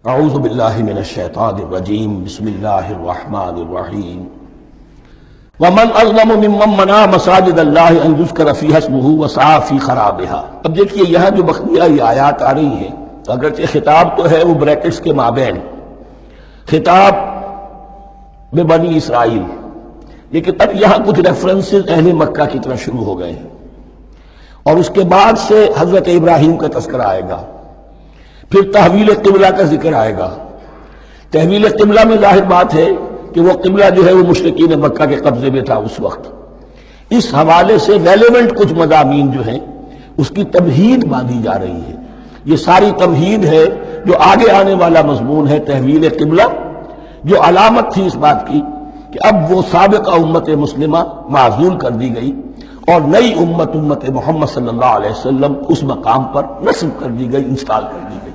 اعوذ باللہ من الشیطان الرجیم بسم اللہ الرحمن الرحیم ومن اظلم ممن منع مساجد اللہ ان یذکر فیہا اسمہ وسعی فی خرابہا۔ اب دیکھیے یہاں جو بقیہ یہ آیات آ رہی ہیں، اگرچہ خطاب تو ہے وہ بریکٹس کے مابین، خطاب ببنی اسرائیل، لیکن اب یہاں کچھ ریفرنسز اہل مکہ کی طرف شروع ہو گئے ہیں، اور اس کے بعد سے حضرت ابراہیم کا تذکرہ آئے گا، پھر تحویل قبلہ کا ذکر آئے گا۔ تحویل قبلہ میں ظاہر بات ہے کہ وہ قبلہ جو ہے وہ مشرکین مکہ کے قبضے میں تھا اس وقت۔ اس حوالے سے ریلیونٹ کچھ مضامین جو ہیں اس کی تمہید باندھی جا رہی ہے۔ یہ ساری تمہید ہے جو آگے آنے والا مضمون ہے تحویل قبلہ، جو علامت تھی اس بات کی کہ اب وہ سابقہ امت مسلمہ معزول کر دی گئی اور نئی امت محمد صلی اللہ علیہ وسلم اس مقام پر نصب کر دی گئی، انسٹال کر دی گئی۔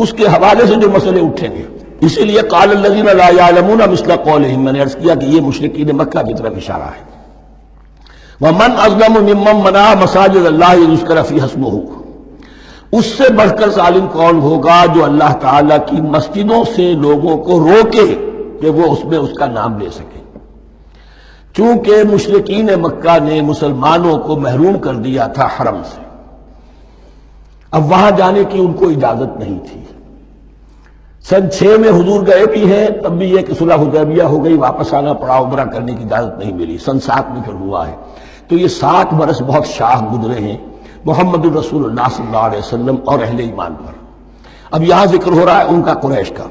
اس کے حوالے سے جو مسئلے اٹھیں گے، اسی لیے قال الذین لا یعلمون مثل قولہم، میں نے عرض کیا کہ یہ مشرکین مکہ کی طرف اشارہ ہے۔ ومن اظلم ممن منع مساجد اللہ یذکر فیہا اسمہ، اس سے بڑھ کر ظالم کون ہوگا جو اللہ تعالیٰ کی مسجدوں سے لوگوں کو روکے کہ وہ اس میں اس کا نام لے سکے۔ چونکہ مشرکین مکہ نے مسلمانوں کو محروم کر دیا تھا حرم سے، اب وہاں جانے کی ان کو اجازت نہیں تھی۔ سن 6 میں حضور گئے بھی ہیں، تب بھی یہ کہ صلح حدیبیہ ہو گئی، واپس آنا پڑا، عمرہ کرنے کی اجازت نہیں ملی۔ سن 7 میں پھر ہوا ہے، تو یہ 7 برس بہت شاہ گزرے ہیں محمد الرسول اللہ صلی اللہ علیہ وسلم اور اہل ایمان پر۔ اب یہاں ذکر ہو رہا ہے ان کا، قریش کا۔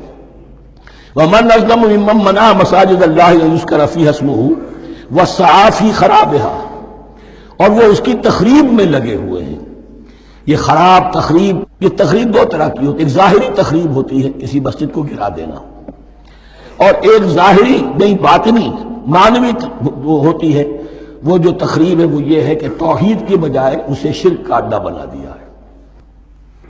وَمَنْ أَظْلَمُ مِمَّنْ مَنَعَ مَسَاجِدَ اللَّهِ أَن يُذْكَرَ فِيهَا اسْمُهُ وَسَعَىٰ فِي خَرَابِهَا، اور وہ اس کی تخریب میں لگے ہوئے ہیں۔ یہ خراب تخریب، یہ تخریب 2 طرح کی ہوتی ہے، ایک ظاہری تخریب ہوتی ہے کسی مسجد کو گرا دینا، اور ایک ظاہری نہیں باطنی معنوی ہوتی ہے۔ وہ جو تخریب ہے وہ یہ ہے کہ توحید کی بجائے اسے شرک کا اڈا بنا دیا ہے۔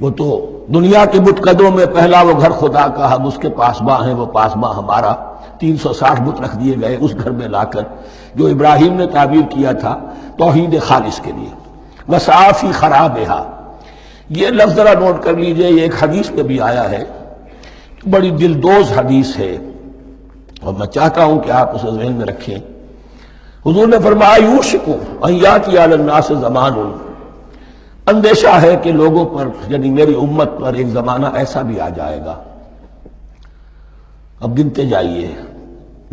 وہ تو دنیا کے بت قدوں میں پہلا وہ گھر خدا کا، ہم اس کے پاسباں ہیں، وہ پاسباں ہمارا، 360 بت رکھ دیے گئے اس گھر میں لا کر، جو ابراہیم نے تعبیر کیا تھا توحید خالص کے لیے۔ وَسَعَىٰ فِي خَرَابِهَا، یہ لفظ ذرا نوٹ کر لیجئے، یہ ایک حدیث میں بھی آیا ہے، بڑی دلدوز حدیث ہے، اور میں چاہتا ہوں کہ آپ اسے ذہن میں رکھیں۔ حضور نے فرمایا یوشک ان یاتی علی الناس زمان، اندیشہ ہے کہ لوگوں پر یعنی میری امت پر ایک زمانہ ایسا بھی آ جائے گا، اب گنتے جائیے،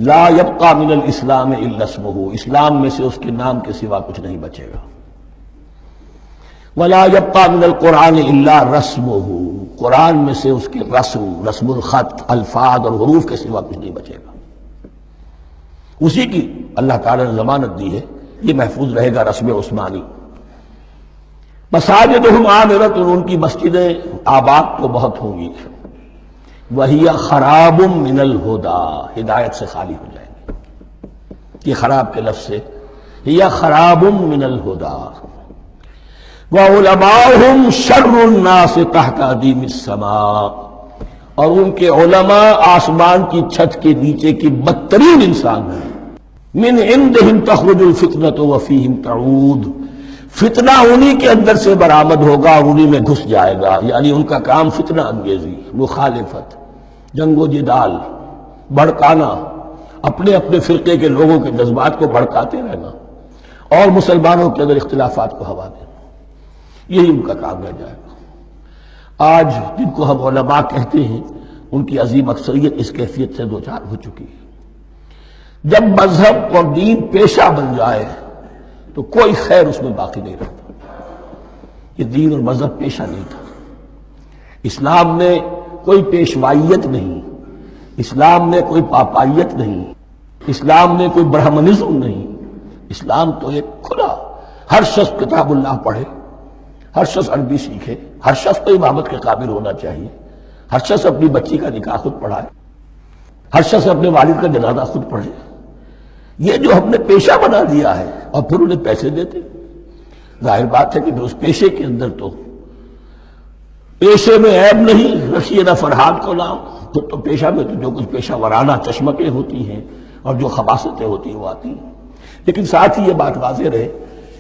لا یبقى من الاسلام الا اسمہ، اسلام میں سے اس کے نام کے سوا کچھ نہیں بچے گا۔ ولا يبقى من القرآن الا رسمہ، قرآن میں سے اس کے رسم الخط، الفاظ اور حروف کے سوا کچھ نہیں بچے گا۔ اسی کی اللہ تعالیٰ نے ضمانت دی ہے، یہ محفوظ رہے گا رسم عثمانی۔ مساجدہم عامرۃ، ان کی مسجدیں آباد تو بہت ہوں گی، وہی خراب من الہدی، ہدایت سے خالی ہو جائیں گے۔ یہ خراب کے لفظ سے ہی خراب من الہدی، وعلماؤہم شر الناس تحت ادیم السماء، اور ان کے علماء آسمان کی چھت کے نیچے کی بدترین انسان ہیں۔ من عندہم تخرج الفتنۃ وفیہم تعود، فتنہ انہی کے اندر سے برآمد ہوگا اور انہی میں گھس جائے گا، یعنی ان کا کام فتنہ انگیزی، مخالفت، جنگ و جدال، بھڑکانا، اپنے اپنے فرقے کے لوگوں کے جذبات کو بھڑکاتے رہنا اور مسلمانوں کے اندر اختلافات کو ہوا دینا، یہی ان کا کام رہ جائے گا۔ آج جن کو ہم علماء کہتے ہیں ان کی عظیم اکثریت اس کیفیت سے دوچار ہو چکی ہے۔ جب مذہب اور دین پیشہ بن جائے تو کوئی خیر اس میں باقی نہیں رہتا۔ یہ دین اور مذہب پیشہ نہیں تھا، اسلام میں کوئی پیشوائیت نہیں، اسلام میں کوئی پاپائیت نہیں، اسلام میں کوئی برہمنزم نہیں، اسلام تو ایک کھلا، ہر شخص کتاب اللہ پڑھے، ہر شخص عربی سیکھے، ہر شخص تو امامت کے قابل ہونا چاہیے، ہر شخص اپنی بچی کا نکاح خود پڑھائے، ہر شخص اپنے والد کا جنازہ خود پڑھے۔ یہ جو ہم نے پیشہ بنا دیا ہے اور پھر انہیں پیسے دیتے، ظاہر بات ہے کہ اس پیشے کے اندر تو پیشے میں عیب نہیں، رکھیے نہ فرحاد کو نام، تو پیشہ میں تو جو کچھ پیشہ ورانہ چشمکیں ہوتی ہیں اور جو خباثتیں ہوتی ہیں وہ آتی ہیں۔ لیکن ساتھ ہی یہ بات واضح رہے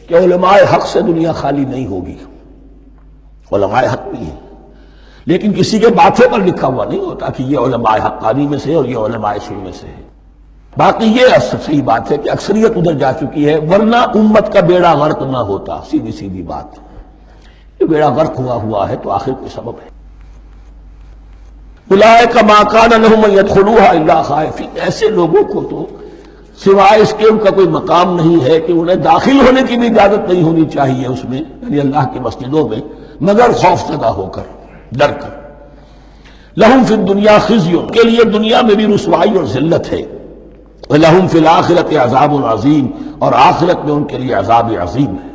کہ علماء حق سے دنیا خالی نہیں ہوگی، علماء حق بھی ہیں، لیکن کسی کے ماتھے پر لکھا ہوا نہیں ہوتا کہ یہ علماء حقانی میں سے اور یہ علماء سوء میں سے ہے۔ باقی یہ صحیح بات ہے کہ اکثریت ادھر جا چکی ہے، ورنہ امت کا بیڑا غرق نہ ہوتا۔ سیدھی سیدھی بات، یہ بیڑا غرق ہوا ہے تو آخر کوئی سبب ہے۔ اولئک ما کان لہم ان یدخلوها الا خائفین، ایسے لوگوں کو تو سوائے اس کے ان کا کوئی مقام نہیں ہے کہ انہیں داخل ہونے کی بھی اجازت نہیں ہونی چاہیے اس میں، یعنی اللہ کی مسجدوں میں، مگر خوف زدہ ہو کر، ڈر کر۔ لہم فی الدنیا خزی، کے لیے دنیا میں بھی رسوائی اور ذلت ہے، وَلَهُمْ فِي الْآخِرَةِ عَذَابٌ عَظِيمٌ، اور آخرت میں ان کے لیے عذاب عظیم ہے۔